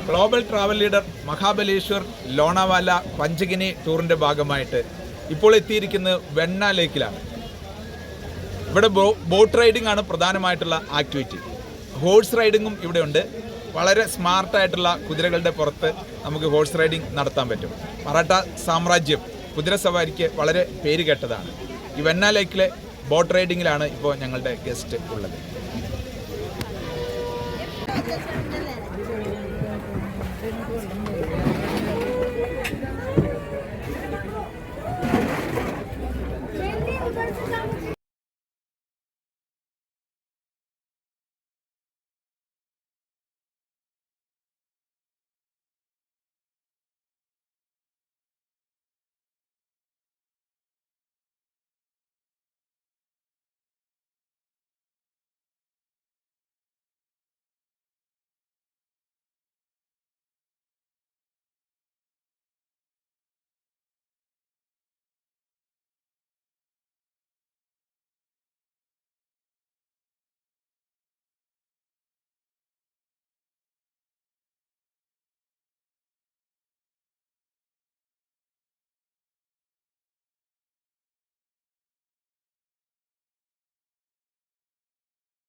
Global travel leader Mahabaleshwar Lonavala Panchgani ടൂറിൻ്റെ ഭാഗമായിട്ട് ഇപ്പോൾ എത്തിയിരിക്കുന്നത് വെണ്ണ ലേക്കിലാണ്. ഇവിടെ ബോട്ട് റൈഡിംഗ് ആണ് പ്രധാനമായിട്ടുള്ള ആക്ടിവിറ്റി. ഹോഴ്സ് റൈഡിങ്ങും ഇവിടെ ഉണ്ട്. വളരെ സ്മാർട്ടായിട്ടുള്ള കുതിരകളുടെ പുറത്ത് നമുക്ക് ഹോഴ്സ് റൈഡിംഗ് നടത്താൻ പറ്റും. മറാഠ സാമ്രാജ്യം കുതിര സവാരിക്ക് വളരെ പേര് കേട്ടതാണ്. ഈ വെണ്ണ ലേക്കിലെ ബോട്ട് റൈഡിങ്ങിലാണ് ഇപ്പോൾ ഞങ്ങളുടെ ഗസ്റ്റ് ഉള്ളത്.